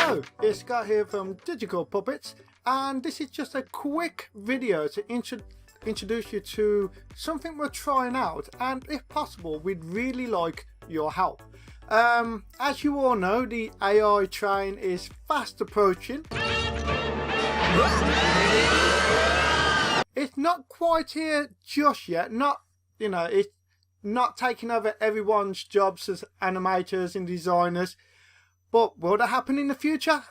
Hello, it's Scott here from Digital Puppets, and this is just a quick video to introduce you to something we're trying out, and if possible we'd really like your help. As you all know, the AI train is fast approaching. It's not quite here just yet, it's not taking over everyone's jobs as animators and designers. But will that happen in the future?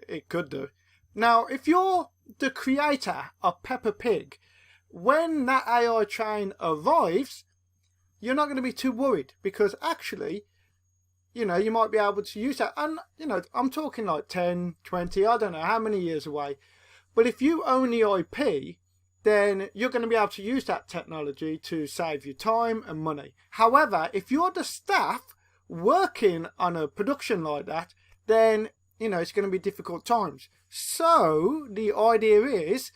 It could do. Now, if you're the creator of Peppa Pig, when that AI train arrives, you're not going to be too worried, because actually, you might be able to use that. And, I'm talking like 10, 20, I don't know how many years away. But if you own the IP, then you're going to be able to use that technology to save you time and money. However, if you're the staff working on a production like that, then it's going to be difficult times. So the idea is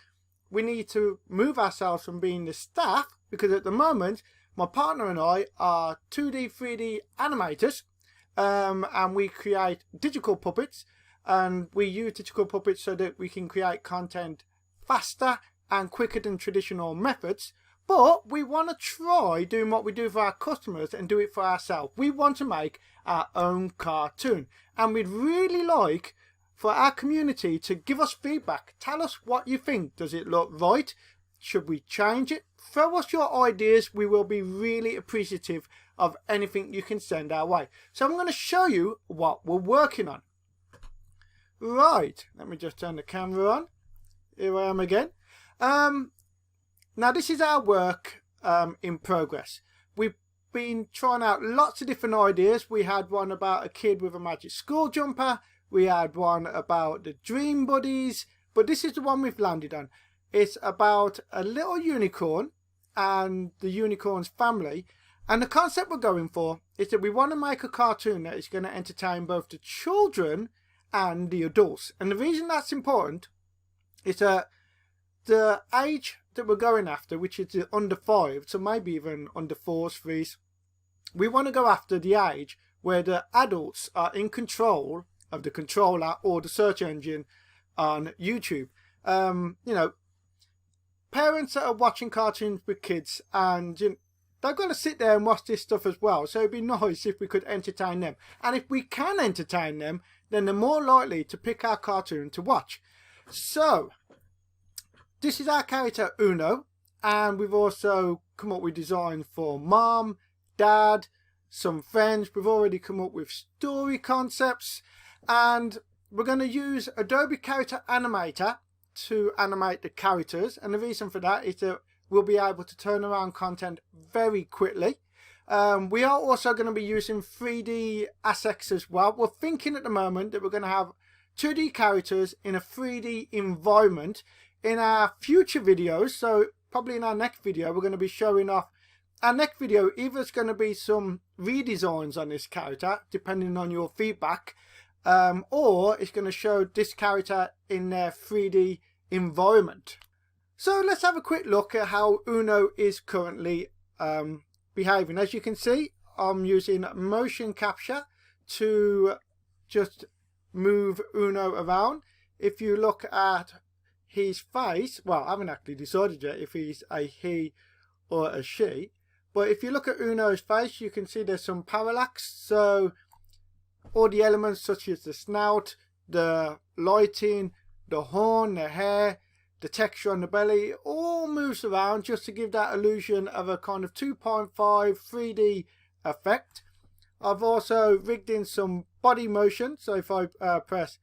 we need to move ourselves from being the staff, because at the moment my partner and I are 2D 3D animators, and we create digital puppets, and we use digital puppets so that we can create content faster and quicker than traditional methods. But we want to try doing what we do for our customers and do it for ourselves. We want to make our own cartoon, and we'd really like for our community to give us feedback. Tell us what you think. Does it look right? Should we change it? Throw us your ideas. We will be really appreciative of anything you can send our way. So I'm going to show you what we're working on. Right, let me just turn the camera on. Here I am again. Now this is our work in progress. We've been trying out lots of different ideas. We had one about a kid with a magic school jumper. We had one about the dream buddies. But this is the one we've landed on. It's about a little unicorn and the unicorn's family. And the concept we're going for is that we want to make a cartoon that is going to entertain both the children and the adults. And the reason that's important is that the age that we're going after, which is the under 5, so maybe even under 4s, 3s, we want to go after the age where the adults are in control of the controller or the search engine on YouTube. Parents that are watching cartoons with kids, and they're going to sit there and watch this stuff as well, so it'd be nice if we could entertain them. And if we can entertain them, then they're more likely to pick our cartoon to watch. So this is our character Uno, and we've also come up with designs for mom, dad, some friends. We've already come up with story concepts, and we're going to use Adobe Character Animator to animate the characters. And the reason for that is that we'll be able to turn around content very quickly. We are also going to be using 3D assets as well. We're thinking at the moment that we're going to have 2D characters in a 3D environment in our future videos. So probably in our next video we're going to be showing off. Our next video, either it's going to be some redesigns on this character depending on your feedback, or it's going to show this character in their 3D environment. So let's have a quick look at how Uno is currently behaving. As you can see, I'm using motion capture to just move Uno around. If you look at his face, well, I haven't actually decided yet if he's a he or a she, but if you look at Uno's face, you can see there's some parallax. So all the elements such as the snout, the lighting, the horn, the hair, the texture on the belly, all moves around just to give that illusion of a kind of 2.5 3D effect. I've also rigged in some body motion, so if I press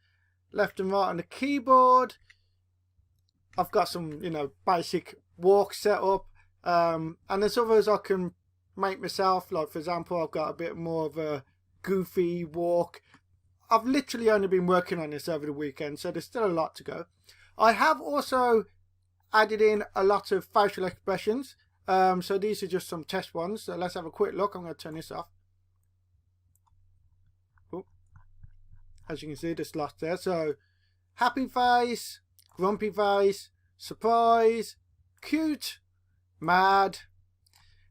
left and right on the keyboard, I've got some basic walk set up, and there's others I can make myself. Like for example, I've got a bit more of a goofy walk. I've literally only been working on this over the weekend, so there's still a lot to go. I have also added in a lot of facial expressions, so these are just some test ones. So let's have a quick look. I'm going to turn this off. Ooh. As you can see, there's lots there. So happy face, grumpy face, surprise, cute, mad.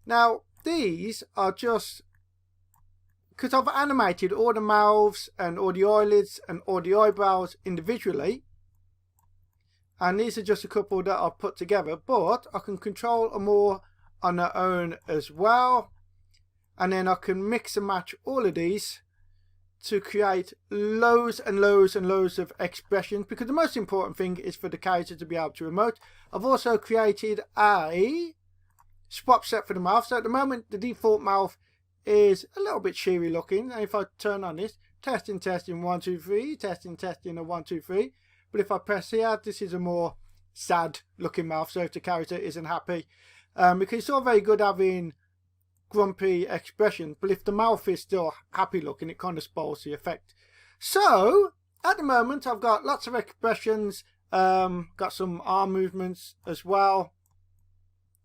Now these are just because I've animated all the mouths and all the eyelids and all the eyebrows individually, and these are just a couple that I've put together, but I can control them all on their own as well, and then I can mix and match all of these to create loads and loads and loads of expressions, because the most important thing is for the character to be able to emote. I've also created a swap set for the mouth. So at the moment the default mouth is a little bit cheery looking, and if I turn on this, testing 1 2 3, testing 1 2 3, but if I press here, this is a more sad looking mouth, so if the character isn't happy, because it's all very good having grumpy expression, but if the mouth is still happy looking, it kind of spoils the effect. So at the moment I've got lots of expressions, got some arm movements as well,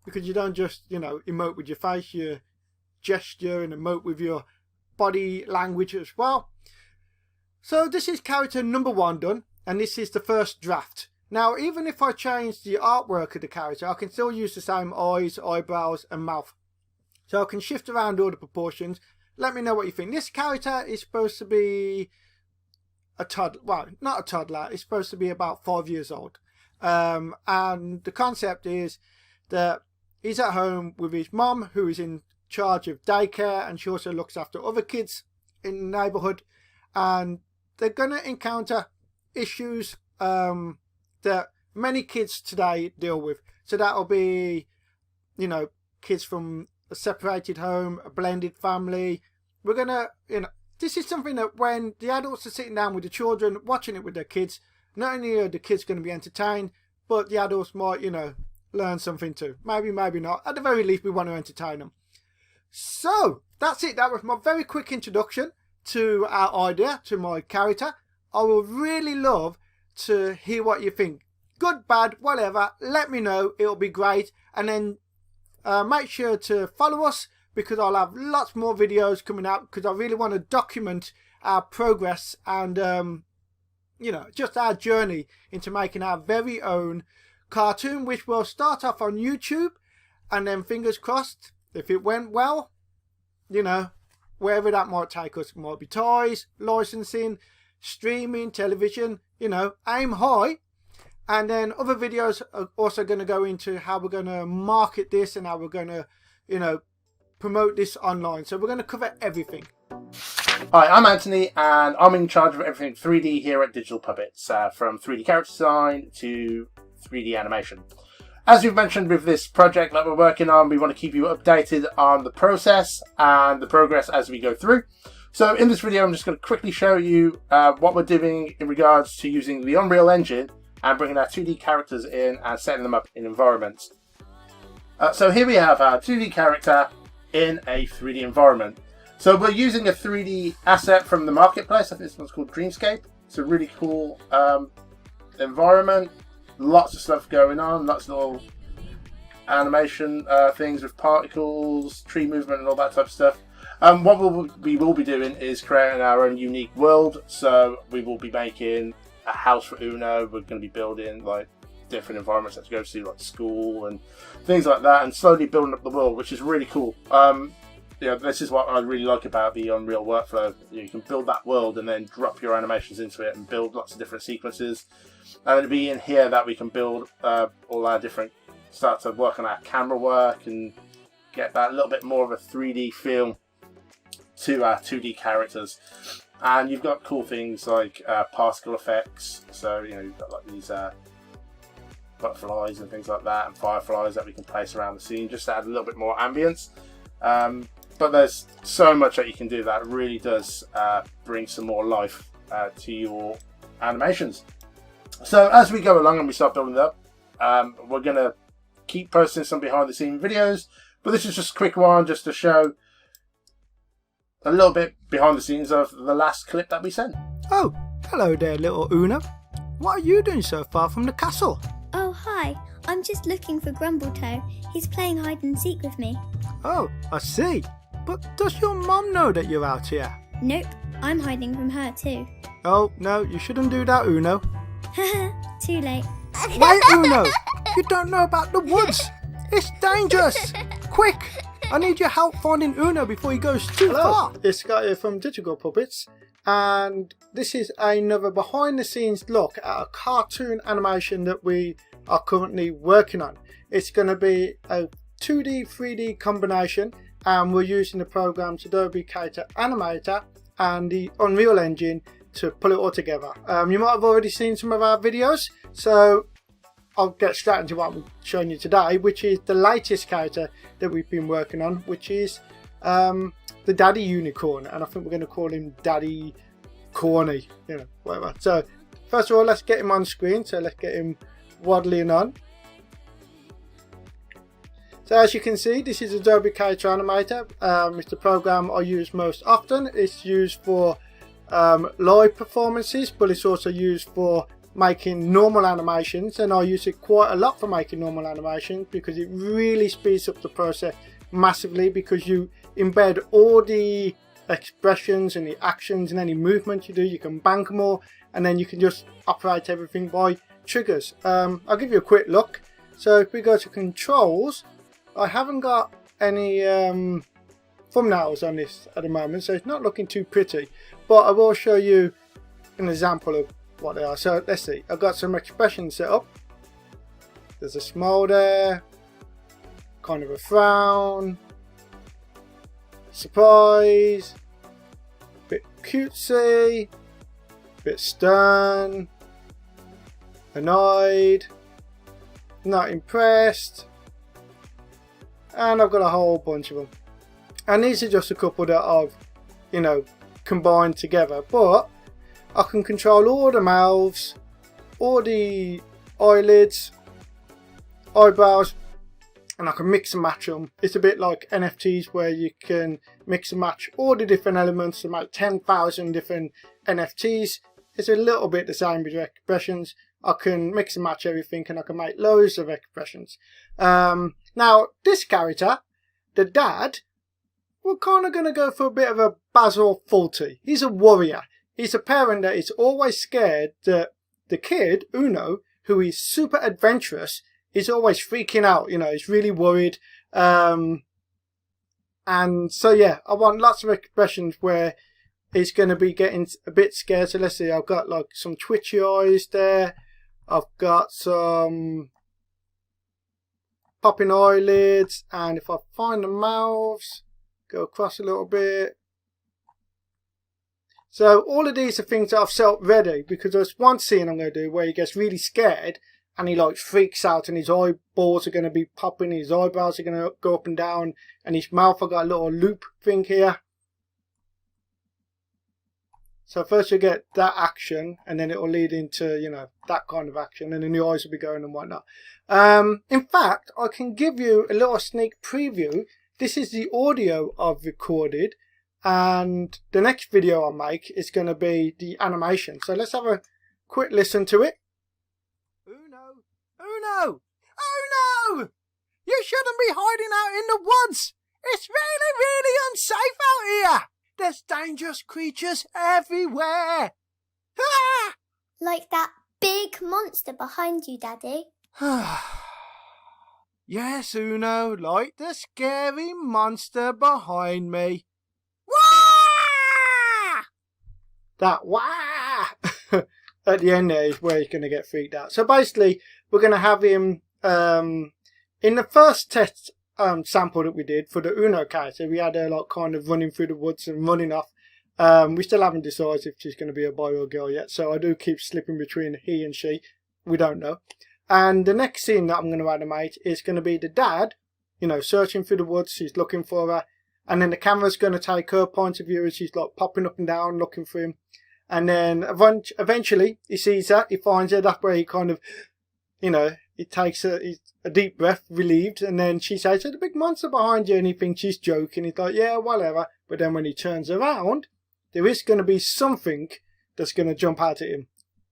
because you don't just, you know, emote with your face, you gesture and emote with your body language as well. So this is character number 1 done, and this is the first draft. Now even if I change the artwork of the character, I can still use the same eyes, eyebrows and mouth. So I can shift around all the proportions. Let me know what you think. This character is supposed to be a toddler. Well, not a toddler. It's supposed to be about 5 years old. And the concept is that he's at home with his mum, who is in charge of daycare, and she also looks after other kids in the neighbourhood. And they're going to encounter issues that many kids today deal with. So that'll be, you know, kids from a separated home, a blended family. We're gonna, you know, this is something that when the adults are sitting down with the children, watching it with their kids, not only are the kids going to be entertained, but the adults might, you know, learn something too. Maybe, maybe not. At the very least, we want to entertain them. So that's it. That was my very quick introduction to our idea, to my character. I would really love to hear what you think. Good, bad, whatever. Let me know. It'll be great. And then make sure to follow us, because I'll have lots more videos coming out, because I really want to document our progress and you know, just our journey into making our very own cartoon, which will start off on YouTube, and then fingers crossed, if it went well, you know, wherever that might take us. It might be toys, licensing, streaming, television, you know, aim high. And then other videos are also going to go into how we're going to market this and how we're going to, you know, promote this online. So we're going to cover everything. Hi, I'm Anthony, and I'm in charge of everything 3D here at Digital Puppets, from 3D character design to 3D animation. As we've mentioned with this project that we're working on, we want to keep you updated on the process and the progress as we go through. So in this video, I'm just going to quickly show you what we're doing in regards to using the Unreal Engine and bringing our 2D characters in and setting them up in environments. So here we have our 2D character in a 3D environment. So we're using a 3D asset from the marketplace. I think this one's called Dreamscape. It's a really cool environment. Lots of stuff going on, lots of little animation things with particles, tree movement and all that type of stuff. What we will be doing is creating our own unique world. So we will be making a house for Uno. We're going to be building like different environments that to go to, like school and things like that, and slowly building up the world, which is really cool. Yeah, this is what I really like about the Unreal workflow. You can build that world and then drop your animations into it and build lots of different sequences. And it'll be in here that we can build all our different, start to work on our camera work and get that little bit more of a 3D feel to our 2D characters. And you've got cool things like particle effects. So, you know, you've got like these butterflies and things like that, and fireflies that we can place around the scene just to add a little bit more ambience. But there's so much that you can do that really does bring some more life to your animations. So as we go along and we start building it up, we're going to keep posting some behind the scene videos, but this is just a quick one just to show a little bit behind the scenes of the last clip that we sent. Oh, hello there, little Una. What are you doing so far from the castle? Oh, hi. I'm just looking for Grumbletoe. He's playing hide and seek with me. Oh, I see. But does your mum know that you're out here? Nope, I'm hiding from her too. Oh, no, you shouldn't do that, Uno. Haha, too late. Wait, Uno! You don't know about the woods! It's dangerous! Quick, I need your help finding Uno before he goes too far. It's Scott here from Digital Puppets, and this is another behind the scenes look at a cartoon animation that we are currently working on. It's going to be a 2D 3D combination, and we're using the programs Adobe Animator and the Unreal Engine to pull it all together. You might have already seen some of our videos, so I'll get straight into what I'm showing you today, which is the latest character that we've been working on, which is the Daddy Unicorn, and I think we're going to call him Daddy Corny, you know, whatever. So first of all, let's get him on screen. So let's get him waddling on. So as you can see, this is Adobe Character Animator. It's the program I use most often. It's used for live performances, but it's also used for making normal animations, and I use it quite a lot for making normal animations because it really speeds up the process massively, because you embed all the expressions and the actions and any movement you do. You can bank them all, and then you can just operate everything by triggers. I'll give you a quick look. So if we go to controls, I haven't got any thumbnails on this at the moment, so it's not looking too pretty, but I will show you an example of what they are. So let's see, I've got some expressions set up. There's a smile there, kind of a frown, surprise, bit cutesy, bit stern, annoyed, not impressed, and I've got a whole bunch of them. And these are just a couple that I've, you know, combined together, but I can control all the mouths, all the eyelids, eyebrows, and I can mix and match them. It's a bit like NFTs, where you can mix and match all the different elements to make 10,000 different NFTs. It's a little bit the same with expressions. I can mix and match everything, and I can make loads of expressions. Now, this character, the dad, we're kind of going to go for a bit of a Basil Fawlty. He's a warrior. He's a parent that is always scared that the kid, Uno, who is super adventurous, is always freaking out. You know, he's really worried. And so, yeah, I want lots of expressions where he's going to be getting a bit scared. So let's see, I've got like some twitchy eyes there. I've got some popping eyelids. And if I find the mouths, go across a little bit. So all of these are things that I've set up ready, because there's one scene I'm going to do where he gets really scared and he like freaks out, and his eyeballs are going to be popping, his eyebrows are going to go up and down, and his mouth, I've got a little loop thing here. So first you get that action, and then it will lead into, you know, that kind of action, and then the eyes will be going and whatnot. In fact, I can give you a little sneak preview. This is the audio I've recorded, and the next video I make is going to be the animation. So let's have a quick listen to it. Uno! Uno! Uno! You shouldn't be hiding out in the woods! It's really, really unsafe out here! There's dangerous creatures everywhere! Ah! Like that big monster behind you, Daddy. Yes, Uno, like the scary monster behind me. Wah! That wah at the end there is where he's going to get freaked out. So basically, we're going to have him in the first test sample that we did for the Uno character. We had her like kind of running through the woods and running off. We still haven't decided if she's going to be a boy or a girl yet, so I do keep slipping between he and she. We don't know. And the next scene that I'm going to animate is going to be the dad, you know, searching through the woods. He's looking for her, and then the camera's going to take her point of view as she's like popping up and down looking for him. And then eventually he sees her, he finds her. That's where he kind of, you know, he takes a deep breath, relieved, and then she says, "There's a big monster behind you," and he thinks she's joking. He's like, "Yeah, whatever." But then when he turns around, there is going to be something that's going to jump out at him.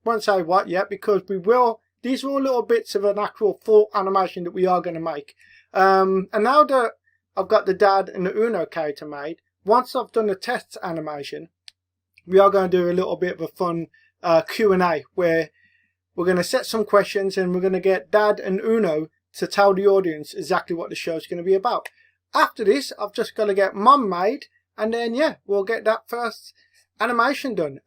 Won't say what yet, because we will. These are all little bits of an actual full animation that we are going to make. And now that I've got the dad and the Uno character made, once I've done the test animation, we are going to do a little bit of a fun Q&A where we're going to set some questions, and we're going to get Dad and Uno to tell the audience exactly what the show is going to be about. after this, I've just got to get Mom made, and then yeah, we'll get that first animation done.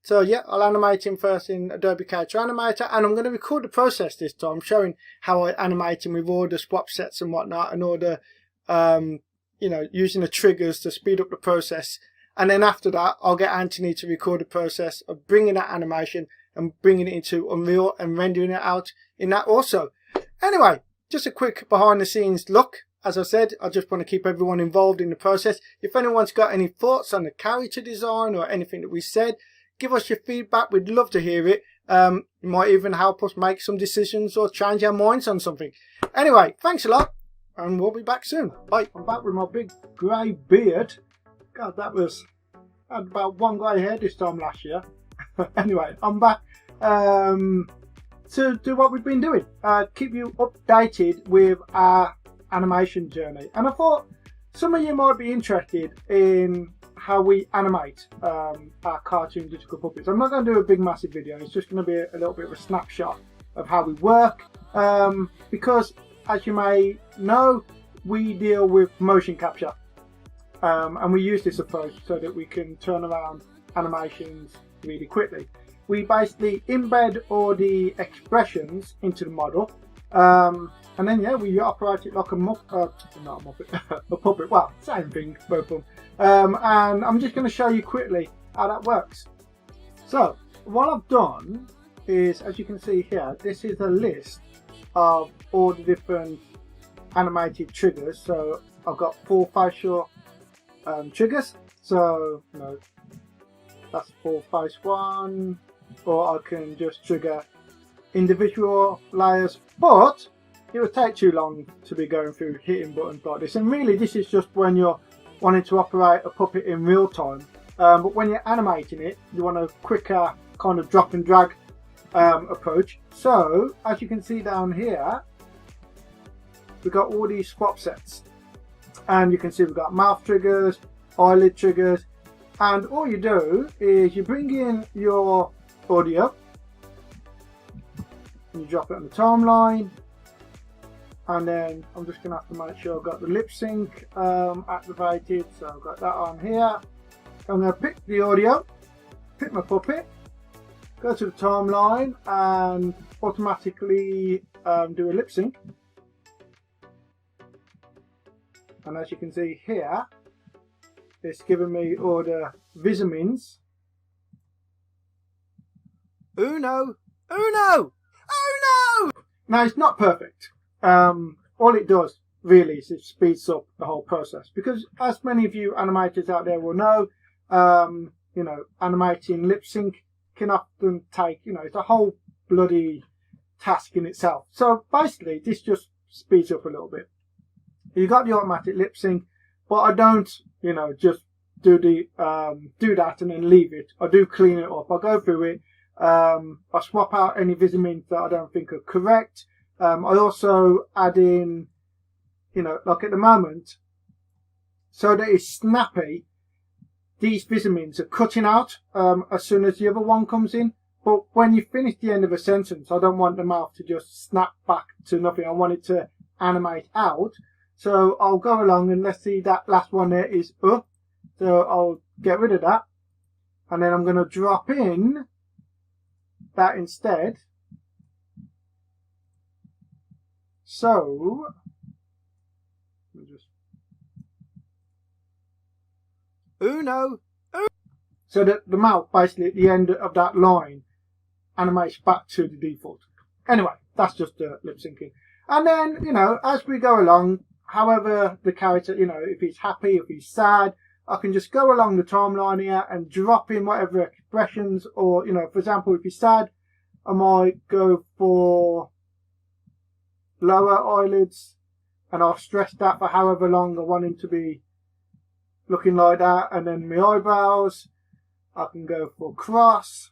So yeah, I'll animate him first in Adobe Character Animator, and I'm going to record the process this time, showing how I animate him with all the swap sets and whatnot, and all the you know, using the triggers to speed up the process. And then after that, I'll get Anthony to record the process of bringing that animation and bringing it into Unreal and rendering it out in that also. Anyway, just a quick behind the scenes look. As I said, I just want to keep everyone involved in the process. If anyone's got any thoughts on the character design or anything that we said, give us your feedback. We'd love to hear it. It might even help us make some decisions or change our minds on something. Anyway, thanks a lot, and we'll be back soon. Bye. I'm back with my big grey beard. God, I had about one grey hair this time last year. Anyway, I'm back to do what we've been doing. Keep you updated with our animation journey. And I thought some of you might be interested in how we animate our cartoon digital puppets. I'm not going to do a big massive video. It's just going to be a little bit of a snapshot of how we work. Because as you may know, we deal with motion capture. And we use this approach so that we can turn around animations really quickly. We basically embed all the expressions into the model, and then yeah, we operate it like a a puppet. Well, same thing, both of them. And I'm just going to show you quickly how that works. So what I've done is, as you can see here, this is a list of all the different animated triggers. So I've got 4 facial triggers, so you know, that's for face 1, or I can just trigger individual layers, but it would take too long to be going through hitting buttons like this, and really this is just when you're wanting to operate a puppet in real time. But when you're animating it, you want a quicker kind of drop and drag approach. So as you can see down here, we've got all these swap sets. And you can see we've got mouth triggers, eyelid triggers, and all you do is you bring in your audio and you drop it on the timeline, and then I'm just going to have to make sure I've got the lip sync activated, so I've got that on here. I'm going to pick the audio, pick my puppet, go to the timeline and automatically do a lip sync. And as you can see here, it's giving me all the vitamins. Uno! Uno! Uno! Now it's not perfect. All it does really is it speeds up the whole process, because as many of you animators out there will know, you know, animating lip sync can often take, you know, it's a whole bloody task in itself. So basically this just speeds up a little bit. You got the automatic lip sync, but I don't, you know, just do the do that and then leave it. I do clean it up. I go through it. I swap out any vitamins that I don't think are correct. I also add in, you know, like at the moment, so that it's snappy, these vitamins are cutting out as soon as the other one comes in. But when you finish the end of a sentence, I don't want the mouth to just snap back to nothing. I want it to animate out. So I'll go along and let's see, that last one there is up. So I'll get rid of that. And then I'm going to drop in that instead. So, Uno! so that the mouth basically at the end of that line animates back to the default. Anyway, that's just lip syncing. And then, you know, as we go along, however the character, you know, if he's happy, if he's sad, I can just go along the timeline here and drop in whatever expressions, or, you know, for example, if he's sad, I might go for lower eyelids, and I'll stress that for however long I want him to be looking like that. And then my eyebrows, I can go for cross.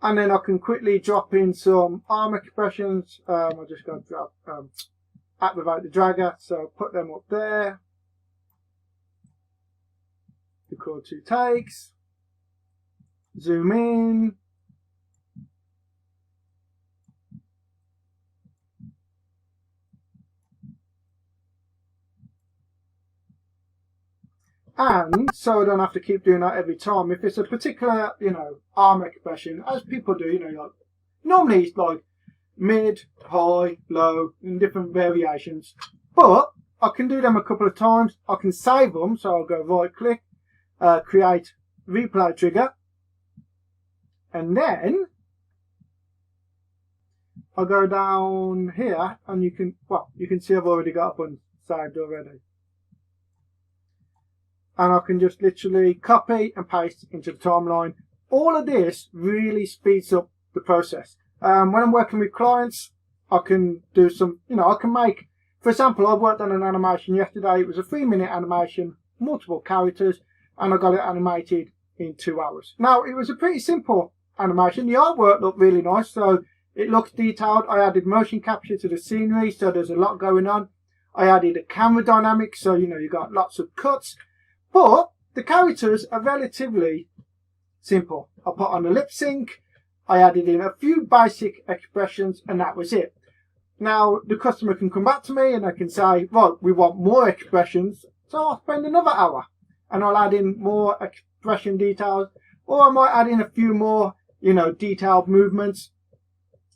And then I can quickly drop in some arm expressions. I'm just going to drop, activate the dragger, so put them up there. Record 2 takes. Zoom in. And so I don't have to keep doing that every time. If it's a particular, arm expression, as people do, like, normally it's like mid, high, low, in different variations. But I can do them a couple of times. I can save them, so I'll go right click, create replay trigger, and then I'll go down here, and you can see I've already got a button saved already. And I can just literally copy and paste into the timeline. All of this really speeds up the process. When I'm working with clients, I can do some, I can make, for example, I worked on an animation yesterday. It was a 3-minute animation, multiple characters, and I got it animated in 2 hours. Now, it was a pretty simple animation. The artwork looked really nice, so it looks detailed. I added motion capture to the scenery, so there's a lot going on. I added a camera dynamic, so, you got lots of cuts. But the characters are relatively simple. I put on a lip sync, I added in a few basic expressions, and that was it. Now, the customer can come back to me and I can say, right, we want more expressions, so I'll spend another hour and I'll add in more expression details, or I might add in a few more, detailed movements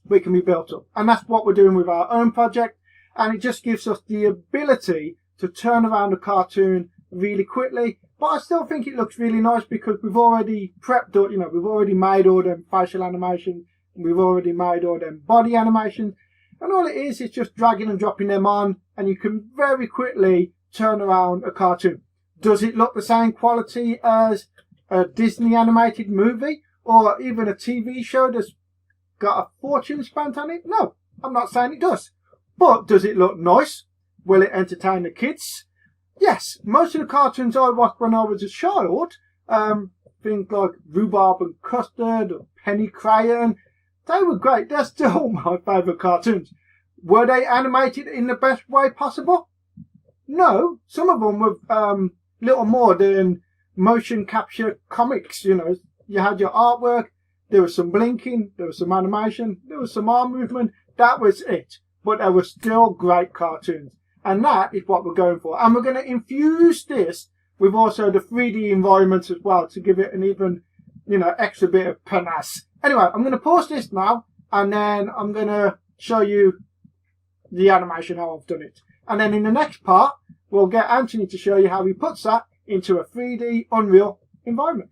which can be built up. And that's what we're doing with our own project, and it just gives us the ability to turn around a cartoon really quickly. But I still think it looks really nice because we've already prepped up, we've already made all them facial animations, and we've already made all them body animations, and all it is just dragging and dropping them on, and you can very quickly turn around a cartoon. Does it look the same quality as a Disney animated movie or even a TV show that's got a fortune spent on it? No, I'm not saying it does. But does it look nice? Will it entertain the kids? Yes, most of the cartoons I watched when I was a child, things like Rhubarb and Custard or Penny Crayon, they were great. They're still my favourite cartoons. Were they animated in the best way possible? No, some of them were little more than motion capture comics. You had your artwork, there was some blinking, there was some animation, there was some arm movement. That was it. But they were still great cartoons. And that is what we're going for. And we're going to infuse this with also the 3D environments as well to give it an even, extra bit of panache. Anyway, I'm going to pause this now, and then I'm going to show you the animation, how I've done it. And then in the next part, we'll get Anthony to show you how he puts that into a 3D Unreal environment.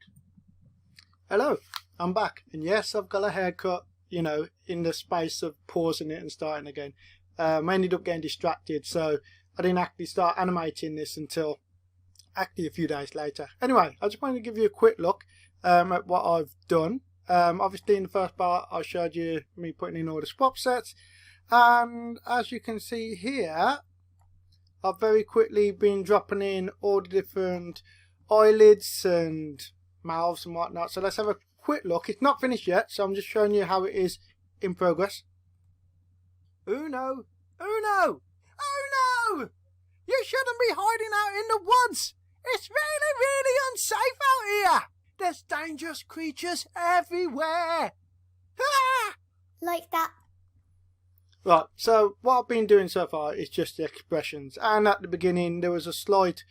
Hello, I'm back. And yes, I've got a haircut, in the space of pausing it and starting again. I ended up getting distracted, so I didn't actually start animating this until actually a few days later. Anyway, I just wanted to give you a quick look at what I've done. Obviously in the first part I showed you me putting in all the swap sets, and as you can see here, I've very quickly been dropping in all the different eyelids and mouths and whatnot. So let's have a quick look. It's not finished yet, so I'm just showing you how it is in progress. Uno! Uno! Oh no! You shouldn't be hiding out in the woods! It's really, really unsafe out here! There's dangerous creatures everywhere! Ah! Like that. Right, so what I've been doing so far is just the expressions, and at the beginning there was a slight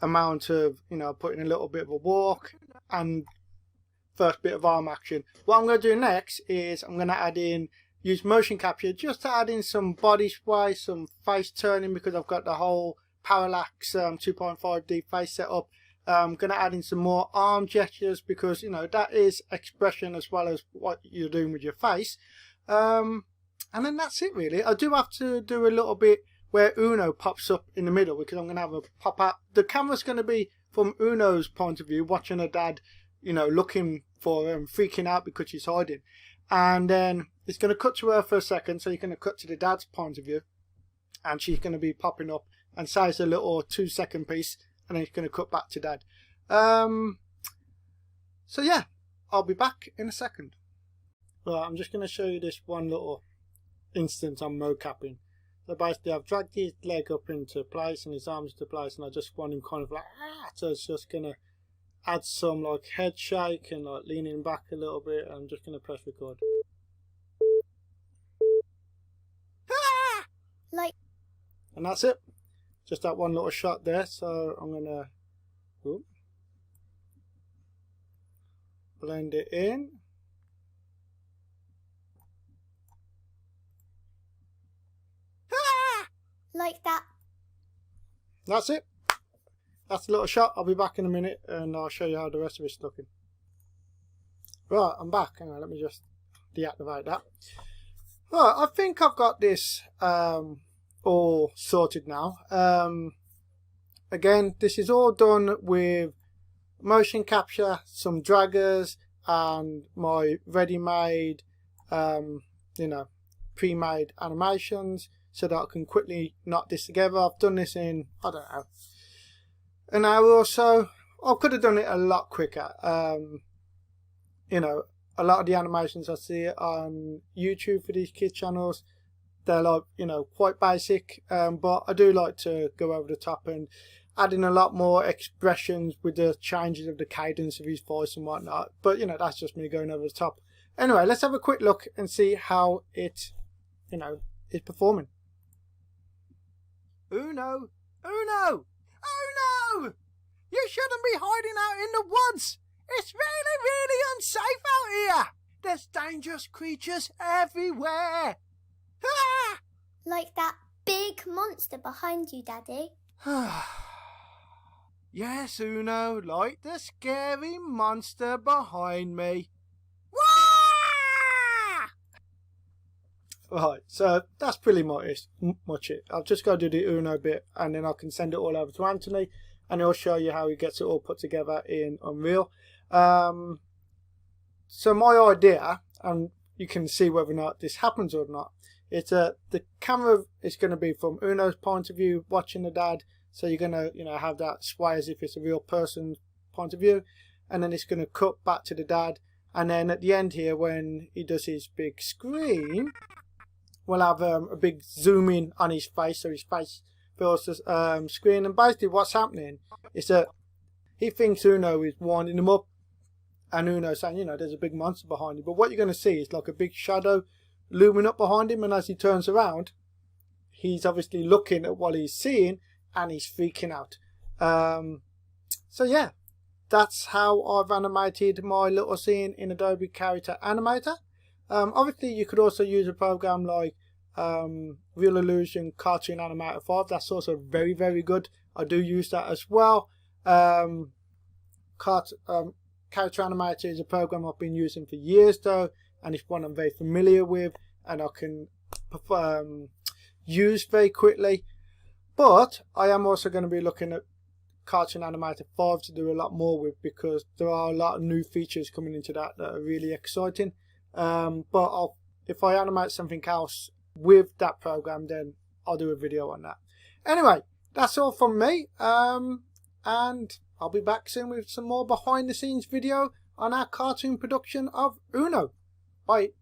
amount of, putting a little bit of a walk and first bit of arm action. What I'm going to do next is I'm going to use motion capture just to add in some body sway, some face turning, because I've got the whole parallax 2.5D face set up. I'm going to add in some more arm gestures because, that is expression as well as what you're doing with your face. And then that's it really. I do have to do a little bit where Uno pops up in the middle because I'm going to have a pop out. The camera's going to be from Uno's point of view, watching her dad, looking for her and freaking out because she's hiding. And then it's going to cut to her for a second, so you're going to cut to the dad's point of view, and she's going to be popping up and say it's a little 2-second piece, and then it's going to cut back to dad. So yeah, I'll be back in a second. Right, I'm just going to show you this one little instance I'm mocapping. So basically I've dragged his leg up into place and his arms into place, and I just want him kind of like, so it's just going to add some like head shake and like leaning back a little bit. I'm just going to press record. Like, and that's it. Just that one little shot there. So I'm going to Oop. Blend it in. Like that. That's it. That's a little shot. I'll be back in a minute and I'll show you how the rest of it's looking. Right, I'm back. Hang on, let me just deactivate that. Right, I think I've got this all sorted now. Again, this is all done with motion capture, some draggers, and my ready-made, pre-made animations, so that I can quickly knot this together. I've done this in, I don't know, an hour or so. I could have done it a lot quicker. A lot of the animations I see on YouTube for these kids channels, they're like, quite basic, but I do like to go over the top and add in a lot more expressions with the changes of the cadence of his voice and whatnot. But that's just me going over the top. Anyway, let's have a quick look and see how it is performing. Uno! Uno! Uno! You shouldn't be hiding out in the woods! It's really, really unsafe out here! There's dangerous creatures everywhere! Ah! Like that big monster behind you, Daddy. Yes, Uno, like the scary monster behind me. Wah! Right, so that's pretty much it. I've just got to do the Uno bit and then I can send it all over to Anthony and he'll show you how he gets it all put together in Unreal. So my idea, and you can see whether or not this happens or not, it's the camera is going to be from Uno's point of view watching the dad, so you're going to have that sway as if it's a real person's point of view, and then it's going to cut back to the dad, and then at the end here when he does his big scream, we'll have a big zoom in on his face, so his face fills the screen, and basically what's happening is that he thinks Uno is winding him up, and Uno's saying, there's a big monster behind you. But what you're going to see is like a big shadow looming up behind him, and as he turns around, he's obviously looking at what he's seeing, and he's freaking out. So yeah, that's how I've animated my little scene in Adobe Character Animator. Obviously, you could also use a program like Real Illusion Cartoon Animator 5. That's also very, very good. I do use that as well. Character Animator is a program I've been using for years though, and it's one I'm very familiar with and I can use very quickly. But I am also going to be looking at Cartoon Animator 5 to do a lot more with, because there are a lot of new features coming into that are really exciting. But if I animate something else with that program, then I'll do a video on that. Anyway, that's all from me, and I'll be back soon with some more behind the scenes video on our cartoon production of Uno. Bye.